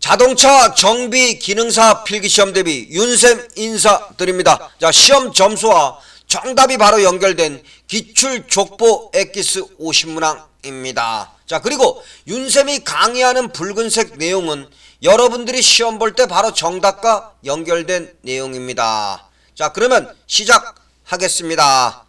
자동차 정비 기능사 필기시험 대비 윤쌤 인사드립니다. 자, 시험 점수와 정답이 바로 연결된 기출 족보 엑기스 50문항입니다. 자, 그리고 윤쌤이 강의하는 붉은색 내용은 여러분들이 시험 볼 때 바로 정답과 연결된 내용입니다. 자, 그러면 시작하겠습니다.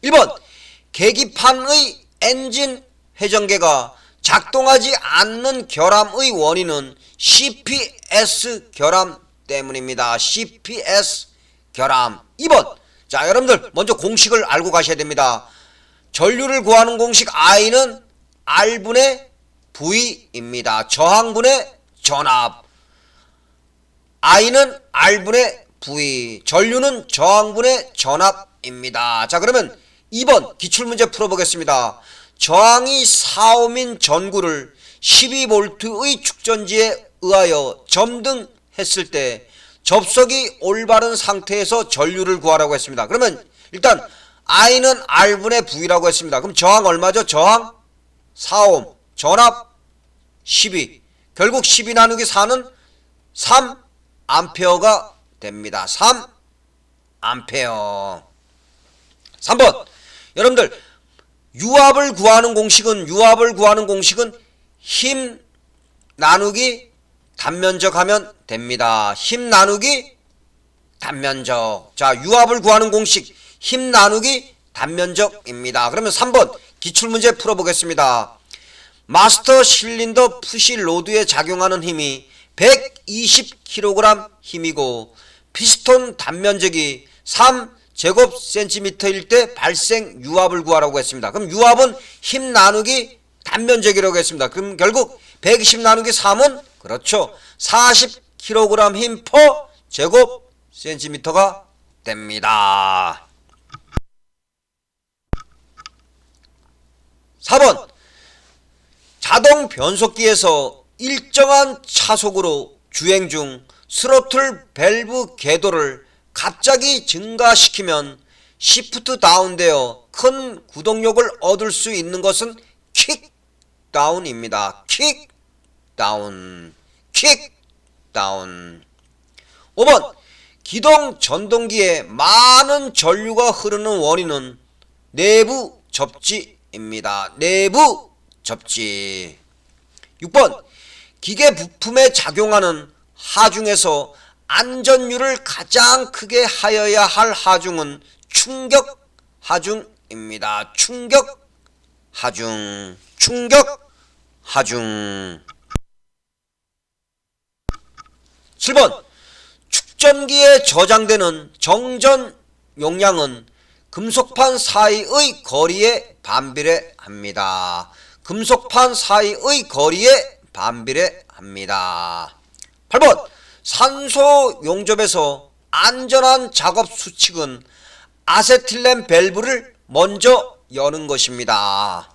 1번, 계기판의 엔진 회전계가 작동하지 않는 결함의 원인은 CPS 결함 때문입니다. CPS 결함. 2번, 자, 여러분들 먼저 공식을 알고 가셔야 됩니다. 전류를 구하는 공식 I는 R분의 V입니다. 저항분의 전압. I는 R분의 V, 전류는 저항분의 전압입니다. 자, 그러면 2번 기출문제 풀어보겠습니다. 저항이 4옴인 전구를 12V의 축전지에 의하여 점등했을 때 접속이 올바른 상태에서 전류를 구하라고 했습니다. 그러면 일단 I는 R분의 V라고 했습니다. 그럼 저항 얼마죠? 저항 4옴, 전압 12, 결국 12 나누기 4는 3A가 됩니다. 3A. 3번, 여러분들 유압을 구하는 공식은 힘 나누기 단면적 하면 됩니다. 힘 나누기 단면적. 자, 유압을 구하는 공식 힘 나누기 단면적입니다. 그러면 3번 기출문제 풀어보겠습니다. 마스터 실린더 푸시 로드에 작용하는 힘이 120kg 힘이고 피스톤 단면적이 3제곱센티미터일 때 발생 유압을 구하라고 했습니다. 그럼 유압은 힘 나누기 단면적이라고 했습니다. 그럼 결국 120 나누기 3은 그렇죠, 40kg 힘 퍼 제곱센티미터가 됩니다. 4번, 자동 변속기에서 일정한 차속으로 주행 중 스로틀 밸브 궤도를 갑자기 증가시키면 시프트 다운되어 큰 구동력을 얻을 수 있는 것은 킥 다운입니다. 킥 다운, 킥 다운. 5번, 기동 전동기에 많은 전류가 흐르는 원인은 내부 접지입니다. 내부 접지. 6번, 기계 부품에 작용하는 하중에서 안전율을 가장 크게 하여야 할 하중은 충격 하중입니다. 충격 하중, 충격 하중. 7번, 축전기에 저장되는 정전 용량은 금속판 사이의 거리에 반비례합니다. 금속판 사이의 거리에 반비례합니다. 8번, 산소 용접에서 안전한 작업 수칙은 아세틸렌 밸브를 먼저 여는 것입니다.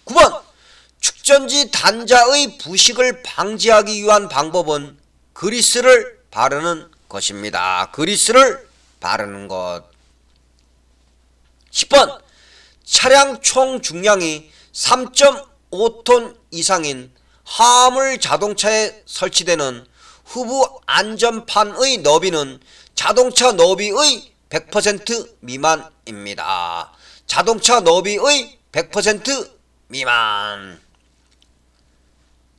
9번, 축전지 단자의 부식을 방지하기 위한 방법은 그리스를 바르는 것입니다. 그리스를 바르는 것. 10번, 차량 총 중량이 3.5톤 이상인 화물 자동차에 설치되는 후부 안전판의 너비는 자동차 너비의 100% 미만입니다. 자동차 너비의 100% 미만.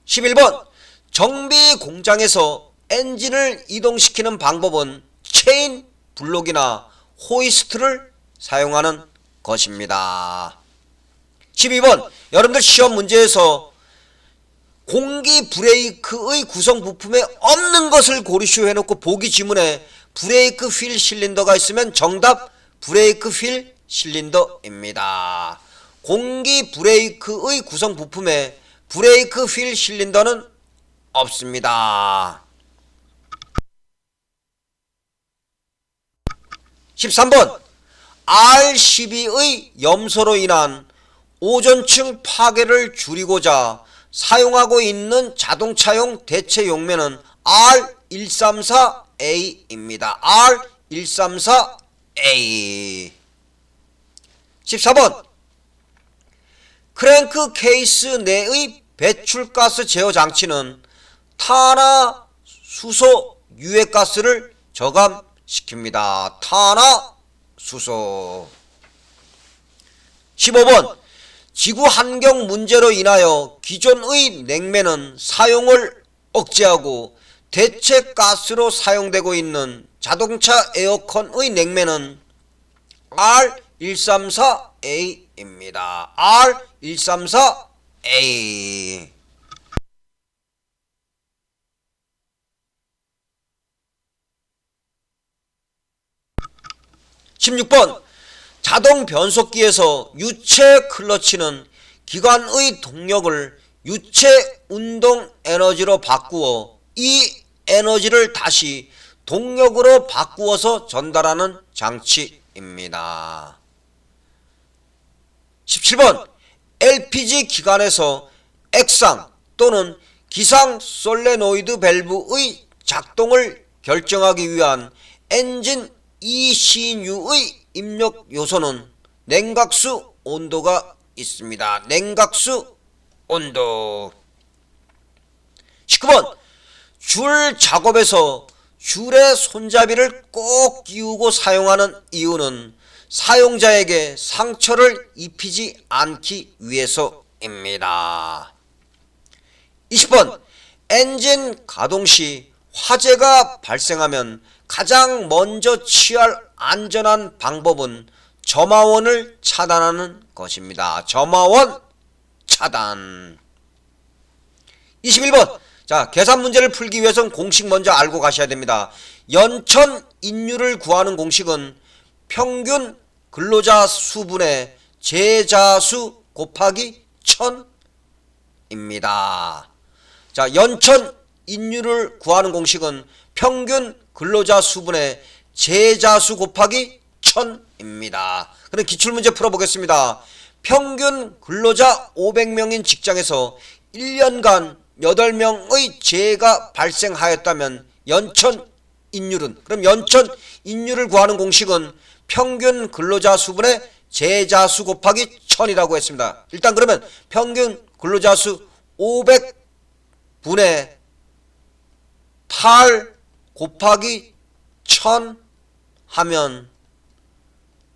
11번, 정비 공장에서 엔진을 이동시키는 방법은 체인 블록이나 호이스트를 사용하는 것입니다. 12번, 여러분들 시험 문제에서 공기 브레이크의 구성 부품에 없는 것을 고르시오 해놓고 보기 지문에 브레이크 휠 실린더가 있으면 정답 브레이크 휠 실린더입니다. 공기 브레이크의 구성 부품에 브레이크 휠 실린더는 없습니다. 13번, R12의 염소로 인한 오존층 파괴를 줄이고자 사용하고 있는 자동차용 대체 용매는 R134A입니다. R134A. 14번, 크랭크 케이스 내의 배출가스 제어 장치는 탄화수소 유해가스를 저감시킵니다. 탄화수소. 15번 지구 환경 문제로 인하여 기존의 냉매는 사용을 억제하고 대체 가스로 사용되고 있는 자동차 에어컨의 냉매는 R134A입니다. R134A. 16번 자동 변속기에서 유체 클러치는 기관의 동력을 유체 운동 에너지로 바꾸어 이 에너지를 다시 동력으로 바꾸어서 전달하는 장치입니다. 17번 LPG 기관에서 액상 또는 기상 솔레노이드 밸브의 작동을 결정하기 위한 엔진 ECU의 입력 요소는 냉각수 온도가 있습니다. 냉각수 온도. 19번 줄 작업에서 줄의 손잡이를 꼭 끼우고 사용하는 이유는 사용자에게 상처를 입히지 않기 위해서입니다. 20번 엔진 가동 시 화재가 발생하면 가장 먼저 취할 안전한 방법은 점화원을 차단하는 것입니다. 점화원 차단. 21번 자, 계산 문제를 풀기 위해서는 공식 먼저 알고 가셔야 됩니다. 연천 인율을 구하는 공식은 평균 근로자 수분의 제자수 곱하기 1000입니다. 자, 연천 인율을 구하는 공식은 평균 근로자 수분의 제자수 곱하기 1000입니다. 그럼 기출문제 풀어보겠습니다. 평균 근로자 500명인 직장에서 1년간 8명의 재해가 발생하였다면 연천 인율은, 그럼 연천 인율을 구하는 공식은 평균 근로자 수분의 제자수 곱하기 1000이라고 했습니다. 일단 그러면 평균 근로자 수 500분의 8 곱하기 1000 하면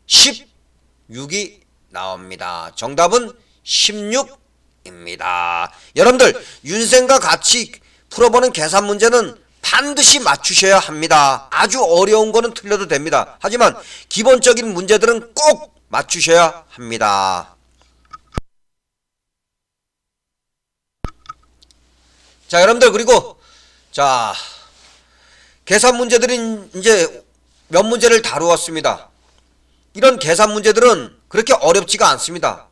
16이 나옵니다. 정답은 16입니다. 여러분들 윤생과 같이 풀어보는 계산 문제는 반드시 맞추셔야 합니다. 아주 어려운 거는 틀려도 됩니다. 하지만 기본적인 문제들은 꼭 맞추셔야 합니다. 자, 여러분들 그리고 자, 계산 문제들은 이제 몇 문제를 다루었습니다. 이런 계산 문제들은 그렇게 어렵지가 않습니다.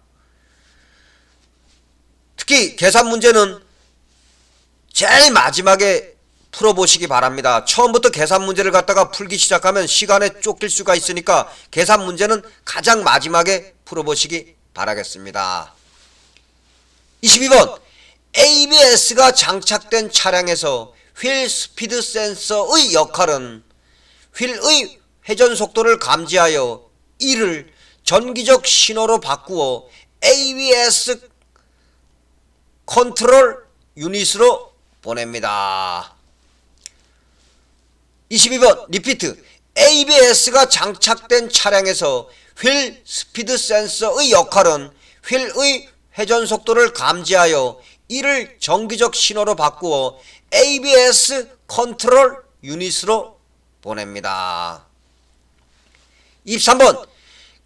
특히 계산 문제는 제일 마지막에 풀어보시기 바랍니다. 처음부터 계산 문제를 갖다가 풀기 시작하면 시간에 쫓길 수가 있으니까 계산 문제는 가장 마지막에 풀어보시기 바라겠습니다. 22번 ABS가 장착된 차량에서 휠 스피드 센서의 역할은 휠의 회전 속도를 감지하여 이를 전기적 신호로 바꾸어 ABS 컨트롤 유닛으로 보냅니다. 22번 리피트 ABS가 장착된 차량에서 휠 스피드 센서의 역할은 휠의 회전 속도를 감지하여 이를 전기적 신호로 바꾸어 ABS 컨트롤 유닛으로 보냅니다. 23번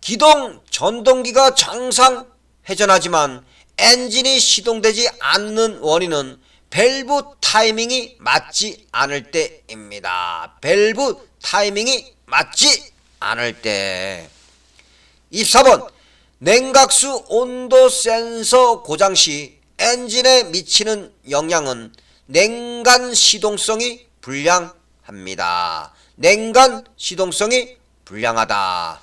기동 전동기가 정상 회전하지만 엔진이 시동되지 않는 원인은 밸브 타이밍이 맞지 않을 때입니다. 밸브 타이밍이 맞지 않을 때. 24번 냉각수 온도 센서 고장 시 엔진에 미치는 영향은 냉간 시동성이 불량합니다. 냉간 시동성이 불량하다.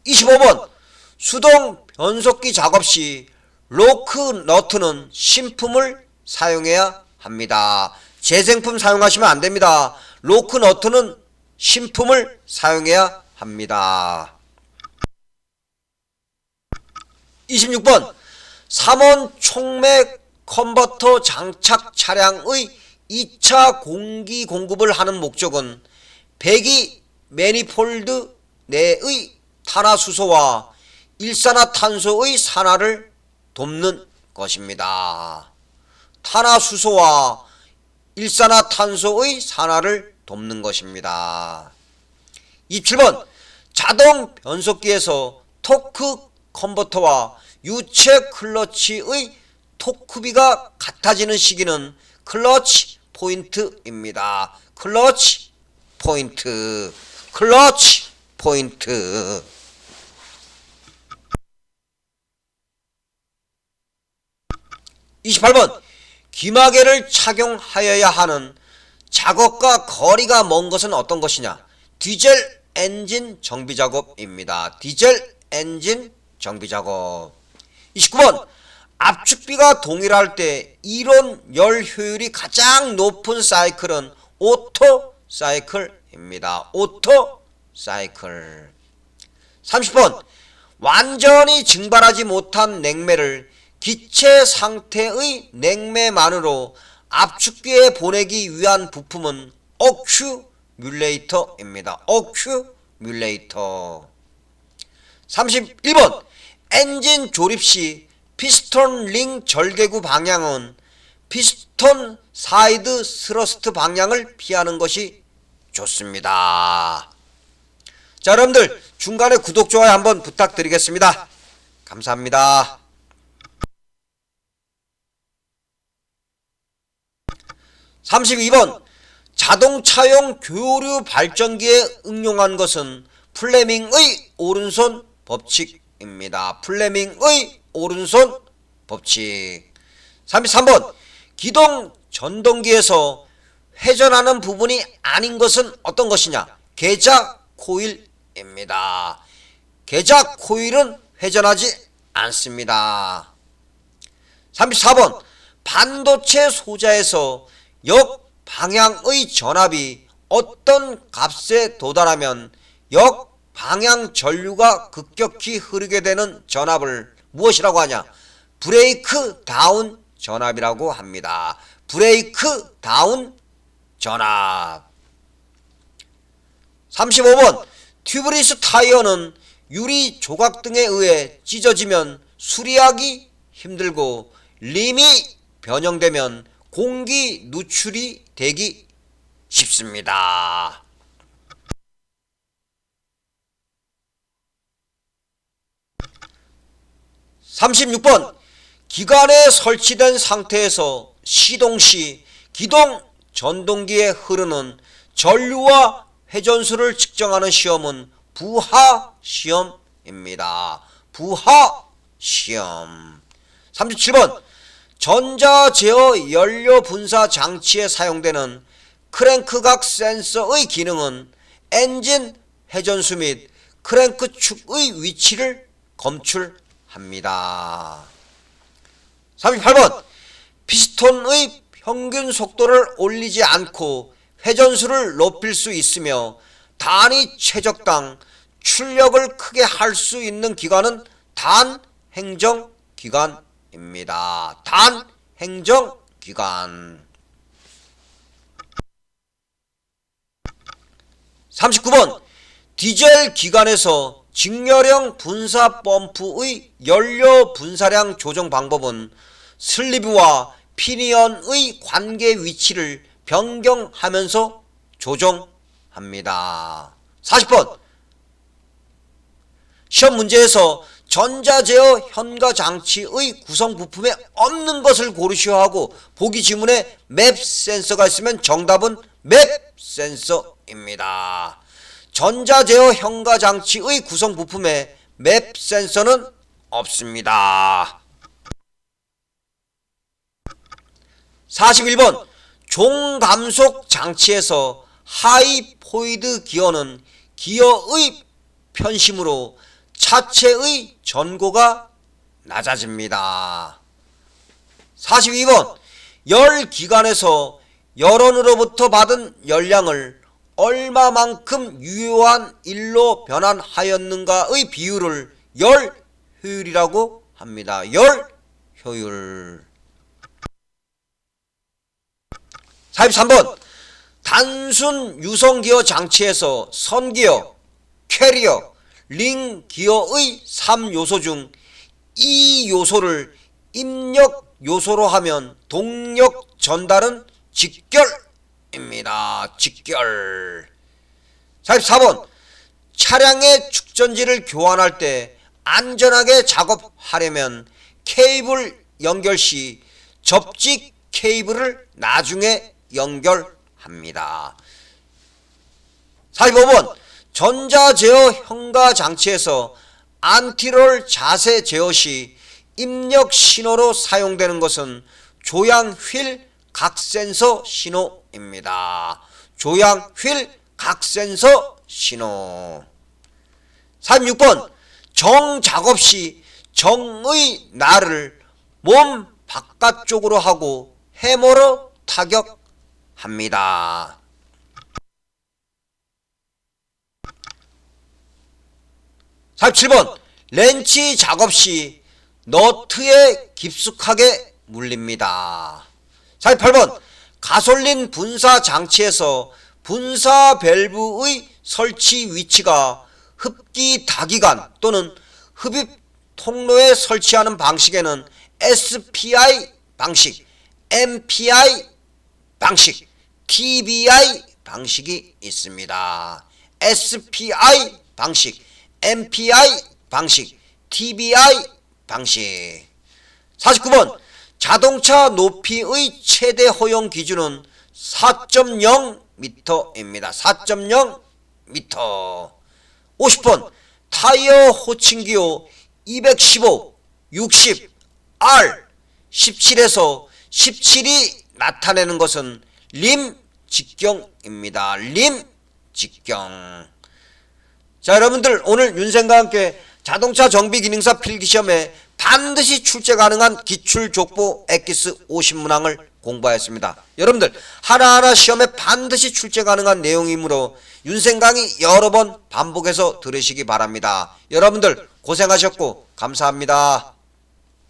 25번 수동 변속기 작업 시 로크 너트는 신품을 사용해야 합니다. 재생품 사용하시면 안됩니다. 로크 너트는 신품을 사용해야 합니다. 26번 3원 촉매 컨버터 장착 차량의 2차 공기 공급을 하는 목적은 배기 매니폴드 내의 탄화수소와 일산화탄소의 산화를 돕는 것입니다. 탄화수소와 일산화탄소의 산화를 돕는 것입니다. 27번 자동 변속기에서 토크 컨버터와 유체 클러치의 토크비가 같아지는 시기는 클러치 포인트입니다. 클러치 포인트. 28번 귀마개를 착용하여야 하는 작업과 거리가 먼 것은 어떤 것이냐? 디젤 엔진 정비 작업입니다. 디젤 엔진 정비 작업. 29번 압축비가 동일할 때 이론 열 효율이 가장 높은 사이클은 오토 사이클입니다. 오토 사이클. 30번 완전히 증발하지 못한 냉매를 기체 상태의 냉매만으로 압축기에 보내기 위한 부품은 어큐뮬레이터입니다. 어큐뮬레이터. 31번 엔진 조립 시 피스톤 링 절개구 방향은 피스톤 사이드 스러스트 방향을 피하는 것이 좋습니다. 자, 여러분들 중간에 구독, 좋아요 한번 부탁드리겠습니다. 감사합니다. 32번 자동차용 교류 발전기에 응용한 것은 플레밍의 오른손 법칙입니다. 플레밍의 오른손 법칙. 33번 기동 전동기에서 회전하는 부분이 아닌 것은 어떤 것이냐? 계작 코일입니다. 계작 코일은 회전하지 않습니다. 34번 반도체 소자에서 역방향의 전압이 어떤 값에 도달하면 역방향 전류가 급격히 흐르게 되는 전압을 무엇이라고 하냐? 브레이크 다운 전압이라고 합니다. 브레이크 다운 전압. 35번 튜브리스 타이어는 유리 조각 등에 의해 찢어지면 수리하기 힘들고 림이 변형되면 공기 누출이 되기 쉽습니다. 36번 기관에 설치된 상태에서 시동 시 기동 전동기에 흐르는 전류와 회전수를 측정하는 시험은 부하 시험입니다. 부하 시험. 37번 전자 제어 연료 분사 장치에 사용되는 크랭크각 센서의 기능은 엔진 회전수 및 크랭크 축의 위치를 검출합니다. 38번 피스톤의 평균 속도를 올리지 않고 회전수를 높일 수 있으며 단위 최적당 출력을 크게 할 수 있는 기관은 단행정기관입니다. 단행정기관. 39번 디젤 기관에서 직렬형 분사 펌프의 연료 분사량 조정 방법은 슬리브와 피니언의 관계 위치를 변경하면서 조정합니다. 40번 시험 문제에서 전자제어 현가 장치의 구성 부품에 없는 것을 고르시오 하고 보기 지문에 맵 센서가 있으면 정답은 맵 센서입니다. 전자제어 현가 장치의 구성 부품에 맵 센서는 없습니다. 41번 종감속 장치에서 하이포이드 기어는 기어의 편심으로 차체의 전고가 낮아집니다. 42번 열기관에서 열원으로부터 받은 열량을 얼마만큼 유효한 일로 변환하였는가의 비율을 열 효율이라고 합니다. 열 효율. 43번 단순 유성기어 장치에서 선기어, 캐리어, 링기어의 3요소 중 이 요소를 입력 요소로 하면 동력 전달은 직결입니다. 직결. 44번 차량의 축전지를 교환할 때 안전하게 작업하려면 케이블 연결 시 접지 케이블을 나중에 연결합니다. 45번 전자제어 현가 장치에서 안티롤 자세 제어 시 입력 신호로 사용되는 것은 조향 휠 각센서 신호입니다. 조향 휠 각센서 신호. 46번 정작업 시 정의 날을 몸 바깥쪽으로 하고 해머로 타격합니다. 47번 렌치 작업 시 너트에 깊숙하게 물립니다. 48번 가솔린 분사 장치에서 분사 밸브의 설치 위치가 흡기 다기관 또는 흡입 통로에 설치하는 방식에는 SPI 방식, MPI 방식, TBI 방식이 있습니다. SPI 방식, MPI 방식, TBI 방식. 49번 자동차 높이의 최대 허용 기준은 4.0m입니다. 4.0m. 50번 타이어 호칭기호 215, 60, R 17에서 17이 나타내는 것은 림 직경입니다. 림 직경. 자, 여러분들 오늘 윤생과 함께 자동차 정비기능사 필기시험에 반드시 출제 가능한 기출족보 엑기스 50문항을 공부하였습니다. 여러분들 하나하나 시험에 반드시 출제 가능한 내용이므로 윤생 강의 여러 번 반복해서 들으시기 바랍니다. 여러분들 고생하셨고 감사합니다.